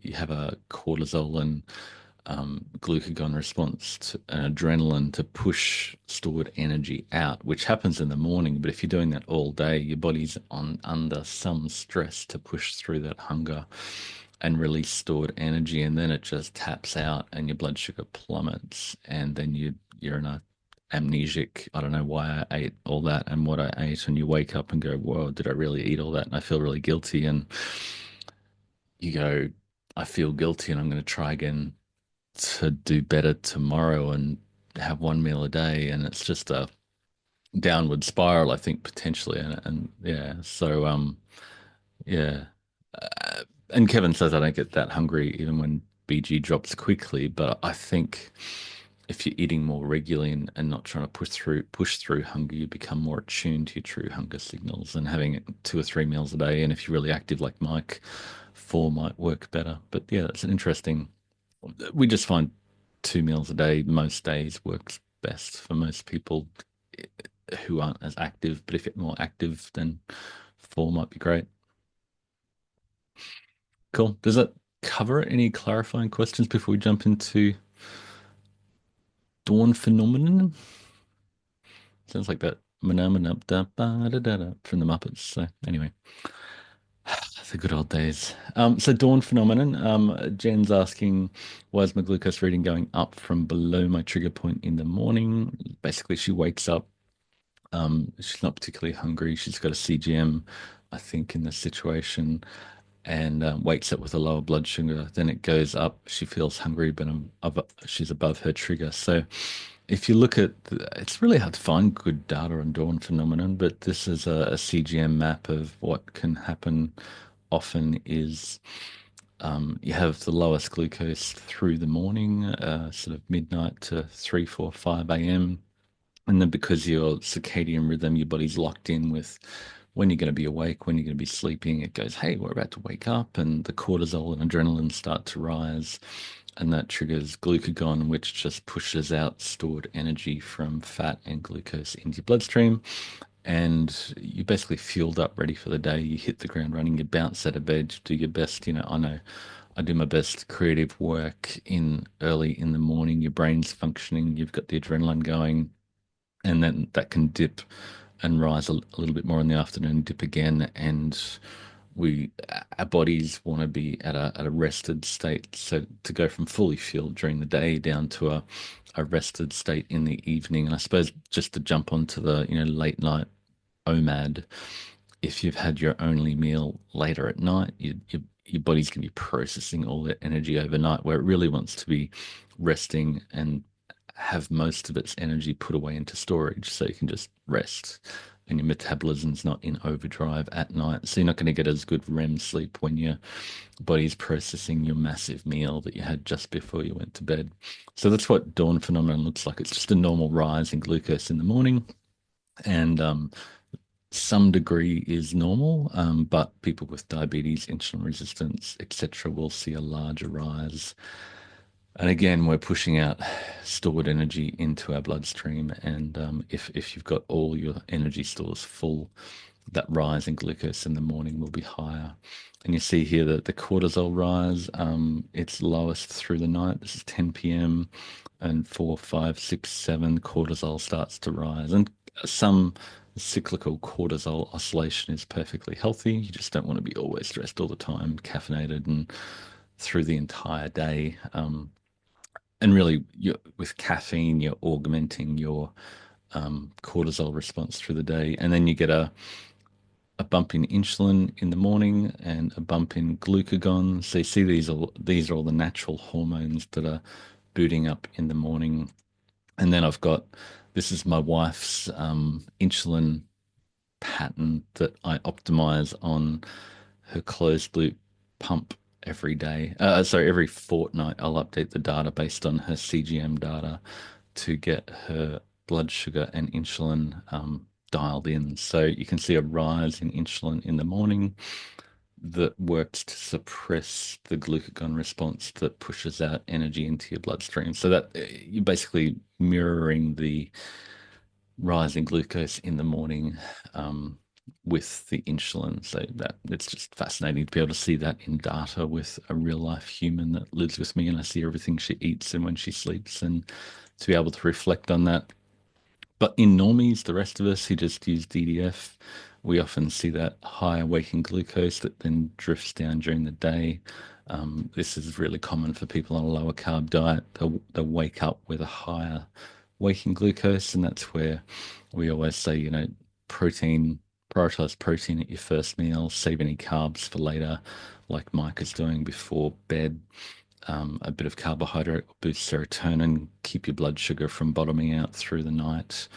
you have a cortisol and glucagon response to adrenaline to push stored energy out, which happens in the morning. But if you're doing that all day, your body's under some stress to push through that hunger and release stored energy, and then it just taps out, and your blood sugar plummets, and then you're in a amnesic. I don't know why I ate all that and what I ate, and you wake up and go, "Whoa, did I really eat all that?" And I feel really guilty, and you go, "I feel guilty, and I'm going to try again to do better tomorrow and have one meal a day," and it's just a downward spiral, I think, potentially. And yeah, so yeah. And Kevin says I don't get that hungry even when BG drops quickly, but I think if you're eating more regularly and not trying to push through hunger, you become more attuned to your true hunger signals, and having 2 or 3 meals a day. And if you're really active like Mike, 4 might work better. But yeah, that's an interesting. We just find 2 meals a day most days works best for most people who aren't as active. But if you're more active, then 4 might be great. Cool. Does that cover it? Any clarifying questions before we jump into dawn phenomenon? Sounds like that from the Muppets. So anyway, the good old days. So dawn phenomenon. Jen's asking, why is my glucose reading going up from below my trigger point in the morning? Basically, she wakes up. She's not particularly hungry. She's got a CGM, I think, in this situation, and wakes up with a lower blood sugar. Then it goes up. She feels hungry, but she's above her trigger. So if you look at, it's really hard to find good data on dawn phenomenon, but this is a CGM map of what can happen often is you have the lowest glucose through the morning, sort of midnight to 3, 4, 5 a.m. And then because your circadian rhythm, your body's locked in with when you're going to be awake, when you're going to be sleeping, it goes, hey, we're about to wake up, and the cortisol and adrenaline start to rise. And that triggers glucagon, which just pushes out stored energy from fat and glucose into your bloodstream. And you're basically fueled up, ready for the day. You hit the ground running, you bounce out of bed, do your best. I know I do my best creative work in early in the morning. Your brain's functioning, you've got the adrenaline going, and then that can dip and rise a little bit more in the afternoon, dip again, and our bodies want to be at a rested state. So to go from fully fueled during the day down to a rested state in the evening. And I suppose just to jump onto the late night OMAD, if you've had your only meal later at night, your body's going to be processing all that energy overnight, where it really wants to be resting and have most of its energy put away into storage so you can just rest and your metabolism's not in overdrive at night. So you're not going to get as good REM sleep when your body's processing your massive meal that you had just before you went to bed. So that's what dawn phenomenon looks like. It's just a normal rise in glucose in the morning. And some degree is normal, but people with diabetes, insulin resistance, etc., will see a larger rise. And again, we're pushing out stored energy into our bloodstream. And if you've got all your energy stores full, that rise in glucose in the morning will be higher. And you see here that the cortisol rise, it's lowest through the night. This is 10 p.m. and 4, 5, 6, 7, cortisol starts to rise. And some cyclical cortisol oscillation is perfectly healthy. You just don't want to be always stressed all the time, caffeinated and through the entire day. And really, with caffeine, you're augmenting your cortisol response through the day. And then you get a bump in insulin in the morning and a bump in glucagon. So you see these are all the natural hormones that are booting up in the morning. And then this is my wife's insulin pattern that I optimize on her closed loop pump every day. Every fortnight, I'll update the data based on her CGM data to get her blood sugar and insulin dialed in. So you can see a rise in insulin in the morning that works to suppress the glucagon response that pushes out energy into your bloodstream. So that you're basically mirroring the rise in glucose in the morning with the insulin. So that it's just fascinating to be able to see that in data with a real life human that lives with me, and I see everything she eats and when she sleeps, and to be able to reflect on that. But in normies, the rest of us who just use DDF, we often see that higher waking glucose that then drifts down during the day. This is really common for people on a lower carb diet. They'll wake up with a higher waking glucose, and that's where we always say, prioritize protein at your first meal, save any carbs for later, like Mike is doing before bed. A bit of carbohydrate will boost serotonin, keep your blood sugar from bottoming out through the night.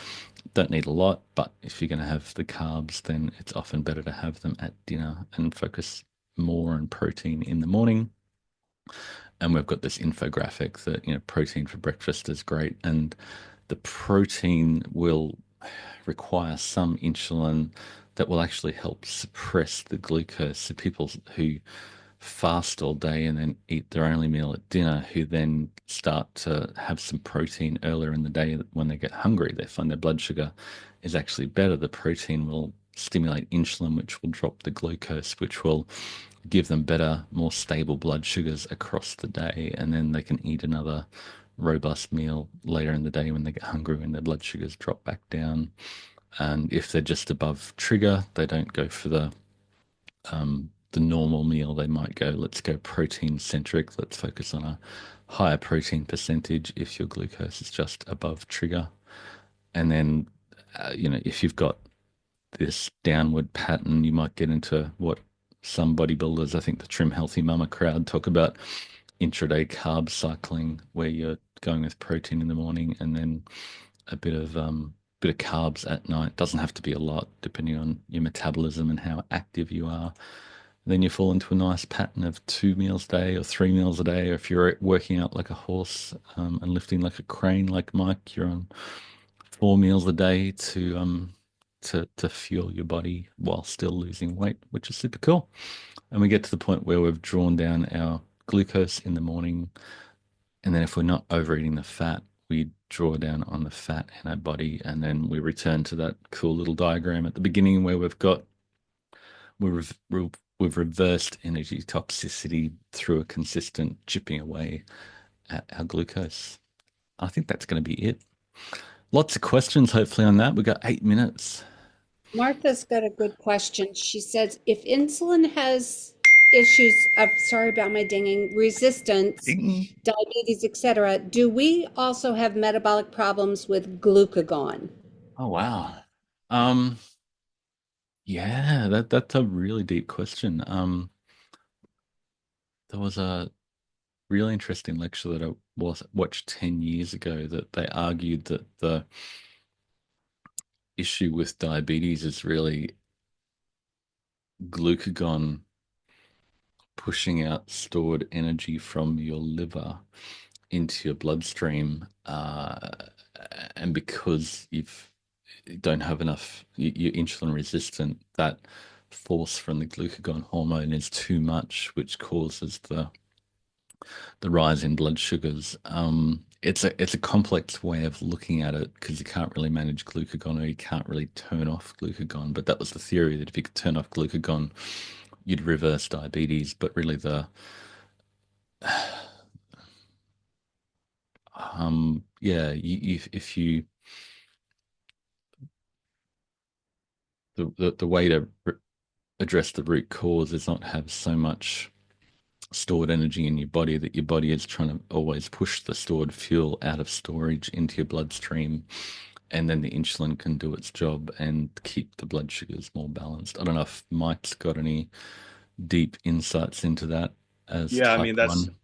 Don't need a lot, but if you're going to have the carbs, then it's often better to have them at dinner and focus more on protein in the morning. And we've got this infographic that, protein for breakfast is great. And the protein will require some insulin that will actually help suppress the glucose. So people who fast all day and then eat their only meal at dinner, who then start to have some protein earlier in the day, when they get hungry, they find their blood sugar is actually better. The protein will stimulate insulin, which will drop the glucose, which will give them better, more stable blood sugars across the day. And then they can eat another robust meal later in the day when they get hungry, when their blood sugars drop back down. And if they're just above trigger, they don't go for the normal meal. They might go, let's go protein centric. Let's focus on a higher protein percentage if your glucose is just above trigger. And then, if you've got this downward pattern, you might get into what some bodybuilders, I think the Trim Healthy Mama crowd, talk about intraday carb cycling, where you're going with protein in the morning and then a bit of carbs at night. Doesn't have to be a lot, depending on your metabolism and how active you are. Then you fall into a nice pattern of 2 meals a day or 3 meals a day. Or if you're working out like a horse and lifting like a crane, like Mike, you're on 4 meals a day to fuel your body while still losing weight, which is super cool. And we get to the point where we've drawn down our glucose in the morning, and then if we're not overeating the fat, we draw down on the fat in our body, and then we return to that cool little diagram at the beginning where we've reversed energy toxicity through a consistent chipping away at our glucose. I think that's going to be it. Lots of questions, hopefully, on that. We've got 8 minutes. Martha's got a good question. She says, if insulin has issues of, sorry about my dinging, resistance, Ding. diabetes, etc., do we also have metabolic problems with glucagon? Oh, wow. Um, yeah, that's a really deep question. There was a really interesting lecture that I watched 10 years ago that they argued that the issue with diabetes is really glucagon pushing out stored energy from your liver into your bloodstream. And because you don't have enough, you're insulin resistant, that force from the glucagon hormone is too much, which causes the rise in blood sugars. It's a complex way of looking at it because you can't really manage glucagon or you can't really turn off glucagon. But that was the theory that if you could turn off glucagon, you'd reverse diabetes. But really, yeah, if you the way to address the root cause is not have so much stored energy in your body that your body is trying to always push the stored fuel out of storage into your bloodstream, and then the insulin can do its job and keep the blood sugars more balanced. I don't know if Mike's got any deep insights into that as Yeah, I type mean that's one.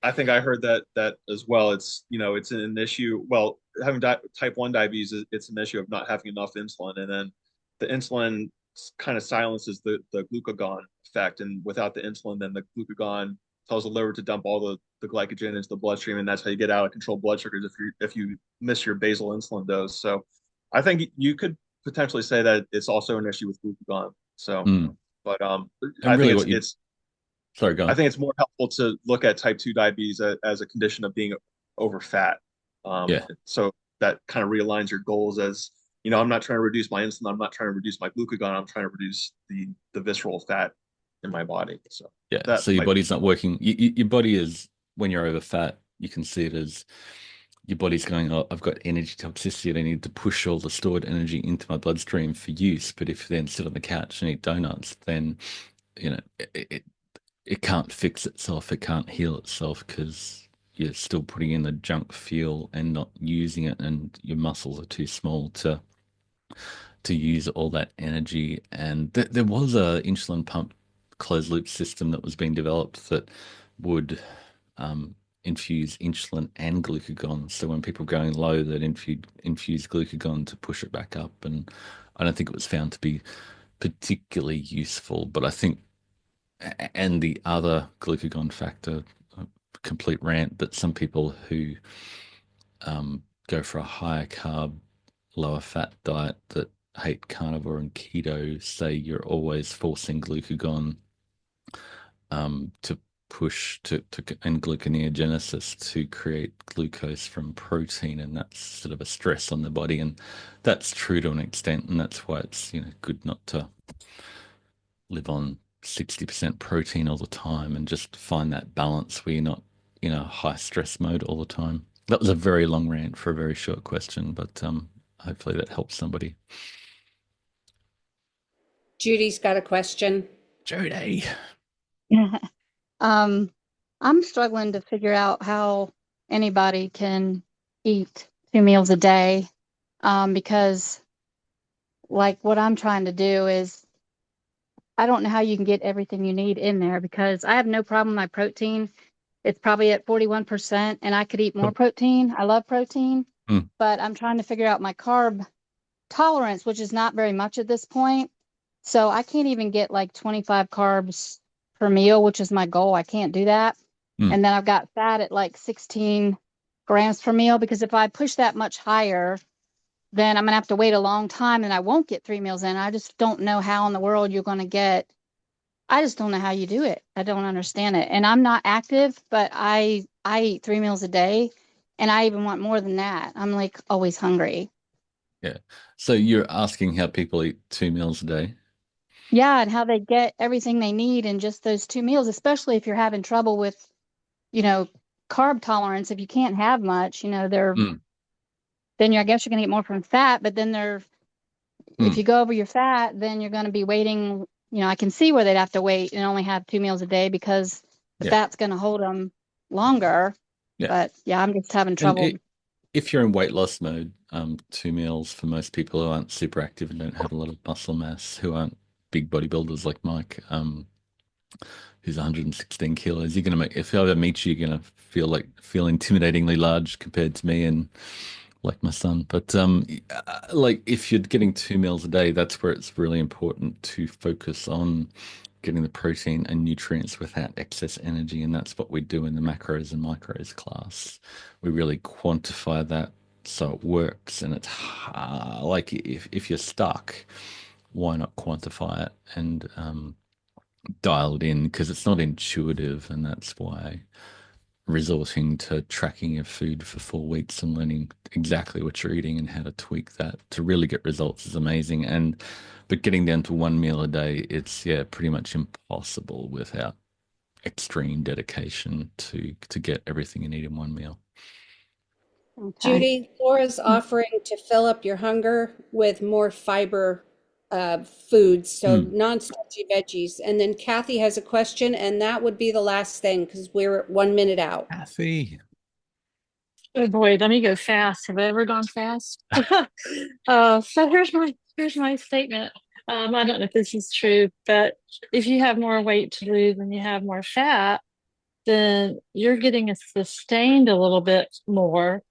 I think I heard that as well. It's an issue. Well, having type 1 diabetes, it's an issue of not having enough insulin, and then the insulin kind of silences the glucagon effect, and without the insulin, then the glucagon tells the liver to dump all the glycogen into the bloodstream, and that's how you get out of control blood sugars if you miss your basal insulin dose. So, I think you could potentially say that it's also an issue with glucagon. So, Mm. but And I think really, it's what you it's sorry, go I on. think it's more helpful to look at type 2 diabetes as a condition of being over fat. Yeah, So that kind of realigns your goals as, I'm not trying to reduce my insulin, I'm not trying to reduce my glucagon, I'm trying to reduce the visceral fat in my body. So yeah. that So your might be. body's not working. Your body is, when you're over fat, you can see it as your body's going, oh, I've got energy toxicity. I need to push all the stored energy into my bloodstream for use. But if you then sit on the couch and eat donuts, then you know it can't fix itself. It can't heal itself because you're still putting in the junk fuel and not using it, and your muscles are too small to use all that energy. And there was a insulin pump closed loop system that was being developed that would um, infuse insulin and glucagon. So when people are going low, they'd infuse glucagon to push it back up. And I don't think it was found to be particularly useful. But I think, and the other glucagon factor, complete rant, that some people who go for a higher carb, lower fat diet that hate carnivore and keto say you're always forcing glucagon to push to and gluconeogenesis to create glucose from protein, and that's sort of a stress on the body, and that's true to an extent, and that's why it's good not to live on 60% protein all the time and just find that balance where you're not in a high stress mode all the time. That was a very long rant for a very short question, but hopefully that helps somebody. Judy's got a question. Jody. Um, I'm struggling to figure out how anybody can eat 2 meals a day, because like what I'm trying to do is I don't know how you can get everything you need in there because I have no problem with my protein. It's probably at 41%, and I could eat more protein. I love protein, Mm. but I'm trying to figure out my carb tolerance, which is not very much at this point. So I can't even get like 25 carbs per meal, which is my goal. I can't do that. Mm. And then I've got fat at like 16 grams per meal because if I push that much higher, then I'm gonna have to wait a long time and I won't get 3 meals in. I just don't know how in the world you're gonna get. I just don't know how you do it. I don't understand it. And I'm not active, but I eat 3 meals a day, and I even want more than that. I'm like always hungry. Yeah. So you're asking how people eat 2 meals a day? Yeah, and how they get everything they need in just those 2 meals, especially if you're having trouble with, you know, carb tolerance. If you can't have much, Mm. then I guess you're gonna get more from fat, but then if Mm. you go over your fat, then you're gonna be waiting. I can see where they'd have to wait and only have 2 meals a day because the Yeah. fat's gonna hold them longer. Yeah. But yeah, I'm just having And trouble. if you're in weight loss mode, 2 meals for most people who aren't super active and don't have a lot of muscle mass, who aren't big bodybuilders like Mike, who's 116 kilos, you're gonna make, if I ever meet you, you're gonna feel intimidatingly large compared to me and like my son. But like if you're getting 2 meals a day, that's where it's really important to focus on getting the protein and nutrients without excess energy. And that's what we do in the macros and micros class. We really quantify that so it works. And it's like if you're stuck, why not quantify it and dial it in? Because it's not intuitive, and that's why resorting to tracking your food for 4 weeks and learning exactly what you're eating and how to tweak that to really get results is amazing. But getting down to 1 meal a day, it's yeah, pretty much impossible without extreme dedication to get everything you need in 1 meal. Okay. Judy, Laura's offering to fill up your hunger with more fiber foods, so Mm. non-starchy veggies. And then Kathy has a question, and that would be the last thing because we're 1 minute out. Kathy. Oh boy, let me go fast. Have I ever gone fast? So here's my statement. I don't know if this is true, but if you have more weight to lose and you have more fat, then you're getting it sustained a little bit more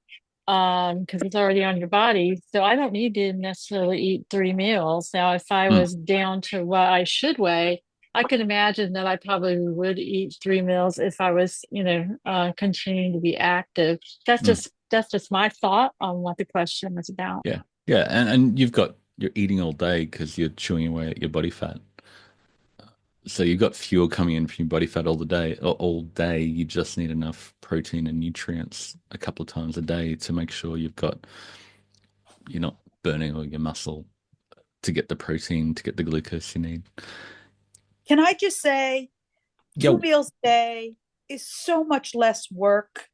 because it's already on your body. So I don't need to necessarily eat 3 meals. Now, if I Mm. was down to what I should weigh, I could imagine that I probably would eat 3 meals if I was, continuing to be active. That's Mm. just that's just my thought on what the question was about. Yeah. Yeah. And you're eating all day because you're chewing away at your body fat. So you've got fuel coming in from your body fat all the day, all day. You just need enough protein and nutrients a couple of times a day to make sure you're not burning all your muscle to get the protein, to get the glucose you need. Can I just say, two Yo, meals a day is so much less work.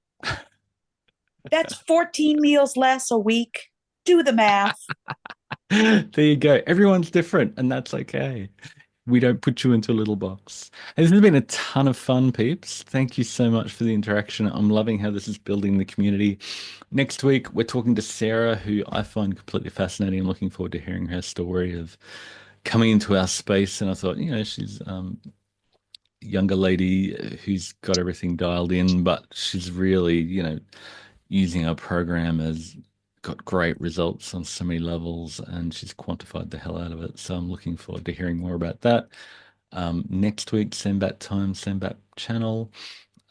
That's 14 meals less a week. Do the math. there you go. Everyone's different, and that's okay. We don't put you into a little box. And this has been a ton of fun, peeps. Thank you so much for the interaction. I'm loving how this is building the community. Next week, we're talking to Sarah, who I find completely fascinating. I'm looking forward to hearing her story of coming into our space. And I thought, she's younger lady who's got everything dialed in, but she's really, using our program has got great results on so many levels, and she's quantified the hell out of it. So I'm looking forward to hearing more about that. Next week, same bat time, same bat channel.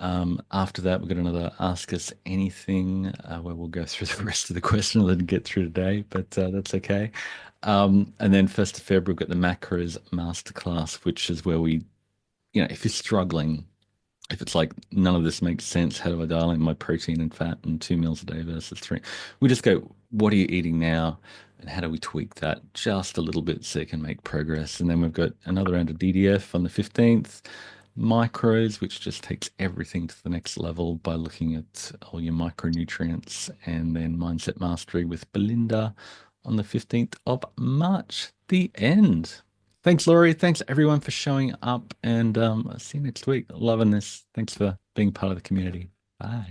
After that, we've got another Ask Us Anything where we'll go through the rest of the questions I didn't get through today, but that's okay. And then 1st of February, we've got the Macros Masterclass, which is where we, if you're struggling, if it's like none of this makes sense, how do I dial in my protein and fat and 2 meals a day versus three? We just go, what are you eating now? And how do we tweak that just a little bit so you can make progress? And then we've got another round of DDF on the 15th, micros, which just takes everything to the next level by looking at all your micronutrients, and then mindset mastery with Belinda on the 15th of March. The end. Thanks, Laurie. Thanks, everyone, for showing up. And I'll see you next week. Loving this. Thanks for being part of the community. Bye.